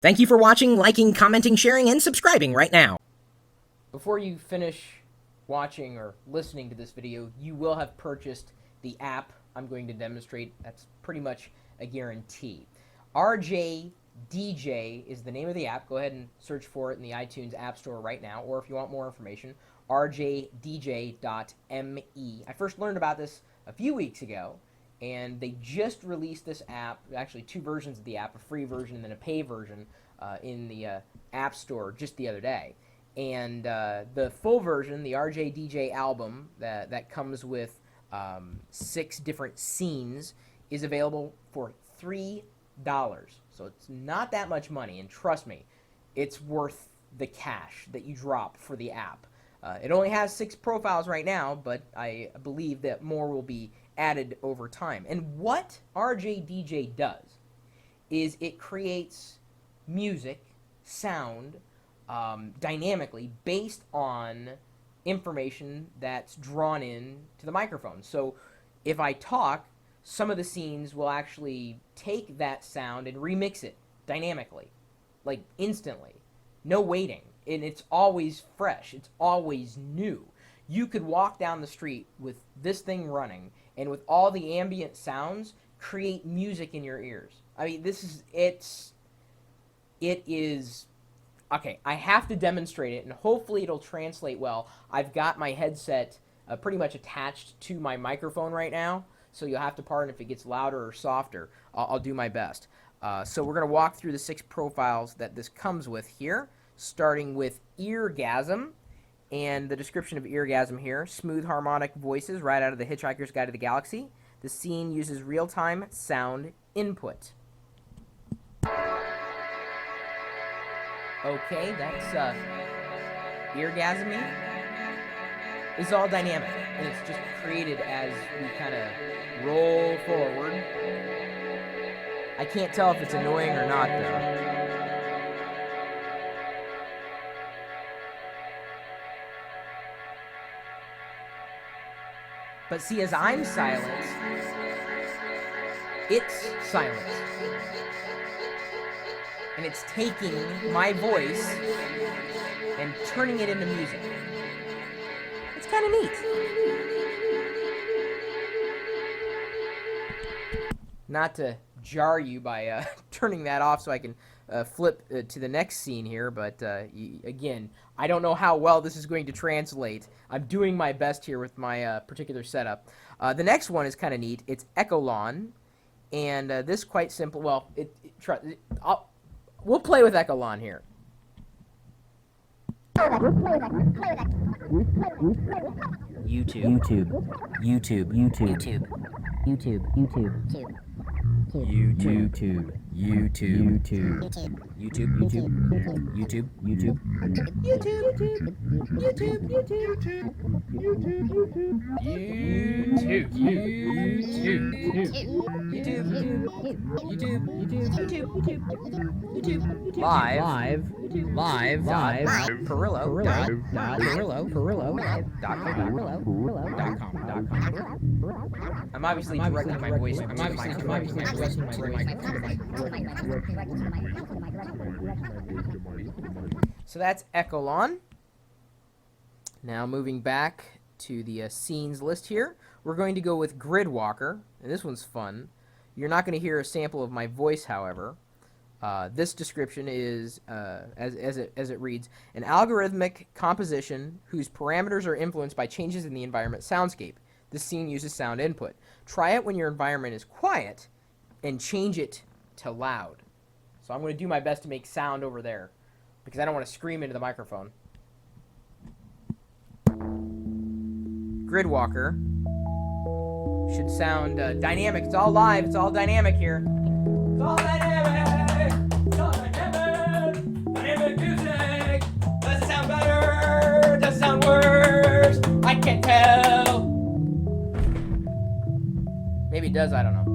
Thank you for watching, liking, commenting, sharing, and subscribing right now. Before you finish watching or listening to this video, you will have purchased the app I'm going to demonstrate. That's pretty much a guarantee. RJDJ is the name of the app. Go ahead and search for it in the iTunes App Store right now, or if you want more information, rjdj.me. I first learned about this a few weeks ago, and they just released this app, actually two versions of the app, a free version and then a pay version in the App Store just the other day. And the full version, the RJDJ album that comes with 6 different scenes, is available for $3. So it's not that much money, and trust me, it's worth the cash that you drop for the app. It only has 6 profiles right now, but I believe that more will be added over time. And what RJDJ does is it creates music, sound, dynamically based on information that's drawn in to the microphone. So if I talk, some of the scenes will actually take that sound and remix it dynamically, like instantly. No waiting. And it's always fresh. It's always new. You could walk down the street with this thing running and with all the ambient sounds create music in your ears. I mean, it is okay, I have to demonstrate it, and hopefully it'll translate well. I've got my headset pretty much attached to my microphone right now, so you'll have to pardon if it gets louder or softer. I'll do my best. So we're going to walk through the 6 profiles that this comes with here, starting with Eargasm. And the description of Eargasm here: smooth harmonic voices right out of the Hitchhiker's Guide to the Galaxy. The scene uses real-time sound input. Okay, that's Eargasm-y. It's all dynamic, and it's just created as we kind of roll forward. I can't tell if it's annoying or not, though. But see, as I'm silent, it's silent. And it's taking my voice and turning it into music. It's kind of neat. Not to jar you by turning that off so I can flip to the next scene here, but again, I don't know how well this is going to translate. I'm doing my best here with my particular setup. The next one is kind of neat. It's Echolon, and this quite simple. Well, we'll play with Echolon here. YouTube. Live. Pirillo.com. I'm obviously directing my voice. So that's Echolon. Now moving back to the scenes list here, we're going to go with Gridwalker, and this one's fun. You're not going to hear a sample of my voice, however. This description is, as it reads, an algorithmic composition whose parameters are influenced by changes in the environment soundscape. This scene uses sound input. Try it when your environment is quiet and change it to loud. So I'm going to do my best to make sound over there because I don't want to scream into the microphone. Gridwalker should sound dynamic. It's all live. It's all dynamic here. It's all dynamic. It's all dynamic. Dynamic music. Does it sound better? Does it sound worse? I can't tell. Maybe it does. I don't know.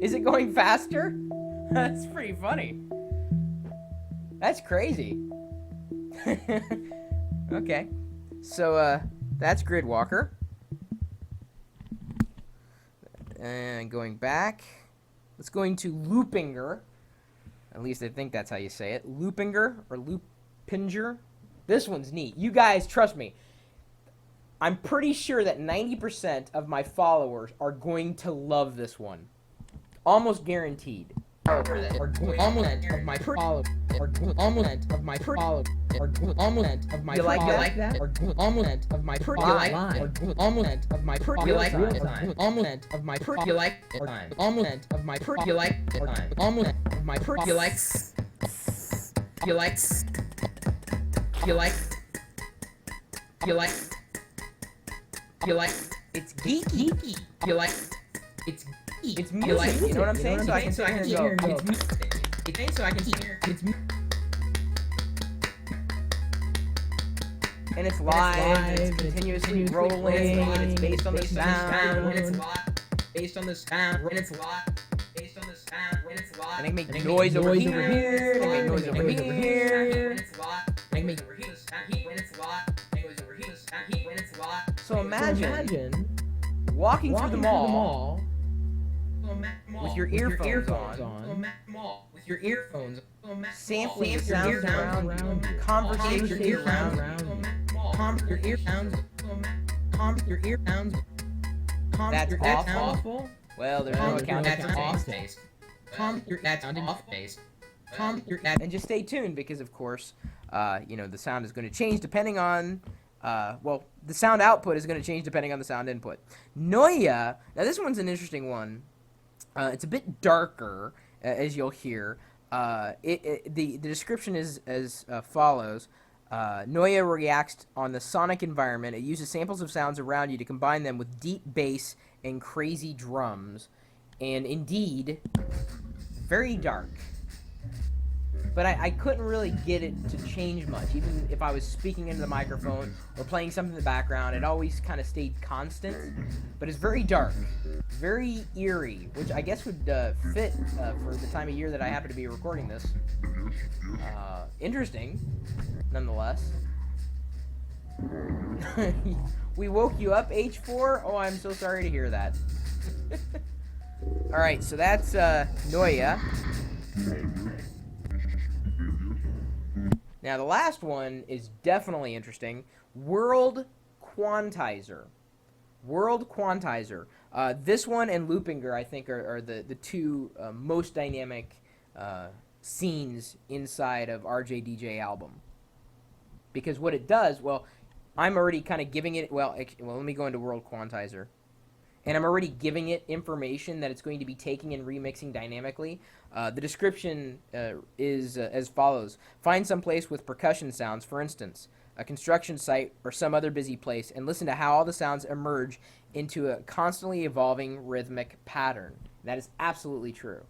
Is it going faster? That's pretty funny. That's crazy. Okay. So, that's Gridwalker. And going back. Let's go into Loinger. At least I think that's how you say it. Loinger or Loinger. This one's neat. You guys, trust me. I'm pretty sure that 90% of my followers are going to love this one. Almost guaranteed. Almost of my followers are almost of my followers are almost of my you like that or almost of my you like or almost of my you like almost of my you like almost of my you like almost of my you like you like you like you like you like it's geeky you like it's music, like, you know what I'm saying? So I can hear it's music. So I can hear it's music. And it's live, it's continuously rolling, and it's based on the sound, and it's live, based on the sound, and it's live, based on the sound, and it's live. And they make noise over here, they make noise over here, and it's live, they make over here, when it's live, noise over here, when it's live. So imagine walking through the mall with your earphones on, with your earphones on, sampling sounds around you, conversation around you, your ear sounds, your ear sounds. That's awful. Well, there's no account. That's off base. That's off base. And just stay tuned because, of course, the sound is going to change depending on. The sound output is going to change depending on the sound input. Noia. Now, this one's an interesting one. It's a bit darker, as you'll hear. The description is as follows. Noia reacts on the sonic environment. It uses samples of sounds around you to combine them with deep bass and crazy drums. And indeed, very dark. But I couldn't really get it to change much. Even if I was speaking into the microphone or playing something in the background, it always kind of stayed constant. But it's very dark, very eerie, which I guess would fit for the time of year that I happen to be recording this. Interesting, nonetheless. We woke you up, H4? Oh, I'm so sorry to hear that. Alright, so that's Noia. Now, the last one is definitely interesting. World Quantizer. World Quantizer. This one and Loinger, I think, are the two most dynamic scenes inside of RJDJ album. Because what it does, well, I'm already kind of giving it, well, let me go into World Quantizer. And I'm already giving it information that it's going to be taking and remixing dynamically. The description is as follows. Find some place with percussion sounds, for instance, a construction site or some other busy place, and listen to how all the sounds emerge into a constantly evolving rhythmic pattern. That is absolutely true.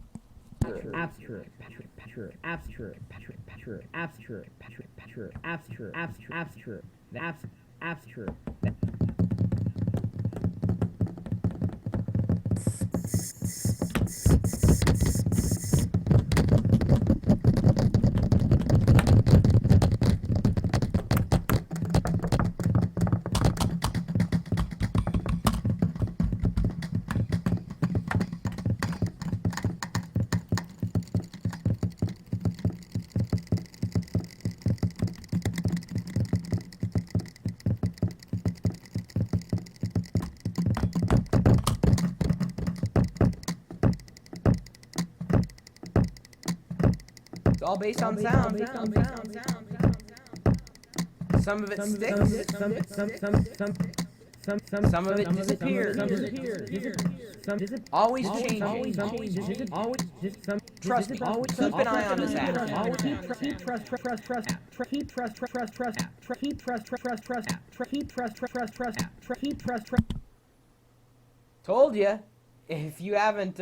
It's all based on sound. Some of it sticks. Some of it disappears. Always changing. Trust me. Keep an eye on this app. Told you. If you haven't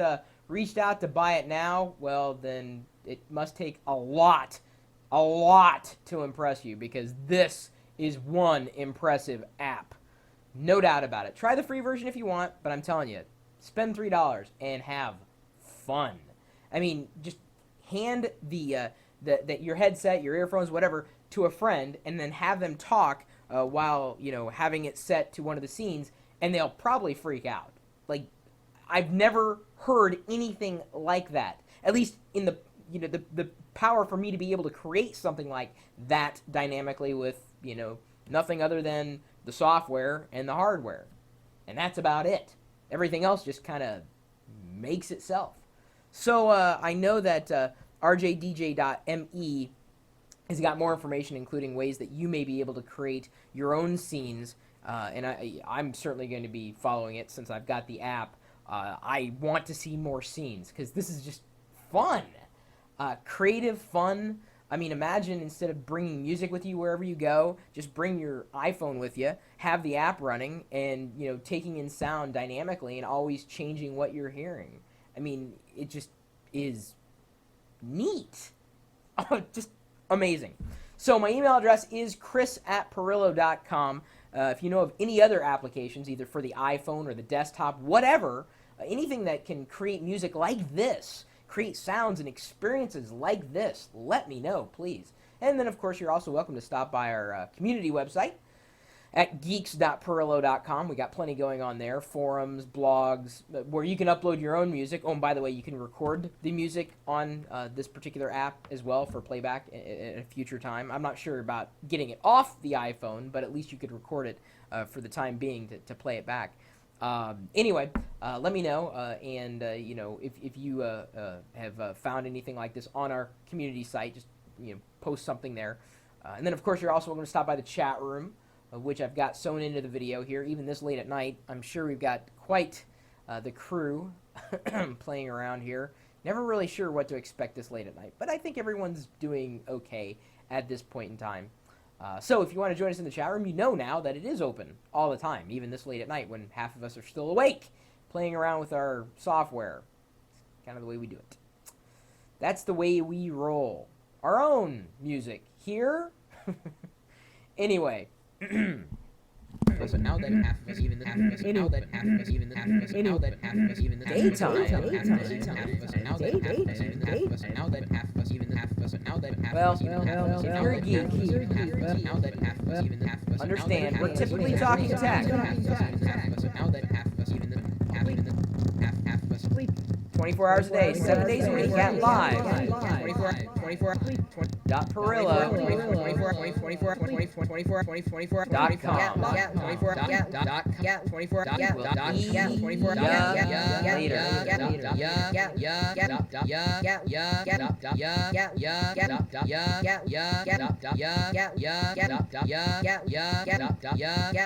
reached out to buy it now, well, then it must take a lot to impress you, because this is one impressive app. No doubt about it. Try the free version if you want, but I'm telling you, spend $3 and have fun. I mean, just hand your headset, your earphones, whatever, to a friend, and then have them talk while having it set to one of the scenes, and they'll probably freak out. Like, I've never heard anything like that. At least in the the power for me to be able to create something like that dynamically with nothing other than the software and the hardware, and that's about it. Everything else just kind of makes itself. So I know that RJDJ.me has got more information, including ways that you may be able to create your own scenes, and I'm certainly going to be following it since I've got the app. I want to see more scenes because this is just fun. Creative fun. I mean, imagine instead of bringing music with you wherever you go, just bring your iPhone with you, have the app running, and taking in sound dynamically and always changing what you're hearing. I mean, it just is neat. Just amazing. So my email address is chris@pirillo.com. If you know of any other applications, either for the iPhone or the desktop, whatever, anything that can create music like this, create sounds and experiences like this, let me know, please. And then, of course, you're also welcome to stop by our community website at geeks.pirillo.com. We got plenty going on there, forums, blogs, where you can upload your own music. Oh, and by the way, you can record the music on this particular app as well for playback at a future time. I'm not sure about getting it off the iPhone, but at least you could record it for the time being to play it back. Anyway, let me know, and if you have found anything like this on our community site, just post something there. And then, of course, you're also welcome to stop by the chat room, which I've got sewn into the video here, even this late at night. I'm sure we've got quite the crew playing around here. Never really sure what to expect this late at night, but I think everyone's doing okay at this point in time. So if you want to join us in the chat room, you know now that it is open all the time, even this late at night when half of us are still awake, playing around with our software. It's kind of the way we do it. That's the way we roll. Our own music here. Anyway. So now that half of us, even the half of us, now that half of us, even the half of us, now that half of us, even the half of us, now that half of us, even the half of us, now that half of us, even the half of us, now that half of us, even the half of us, now that half of us, even the half of us, now that half of us, even the half of us, now that half of us, even the half of us, understand, we're typically talking tech. Now that half of us, even the half of us, 24 hours a day, 7 days a week at live. 24.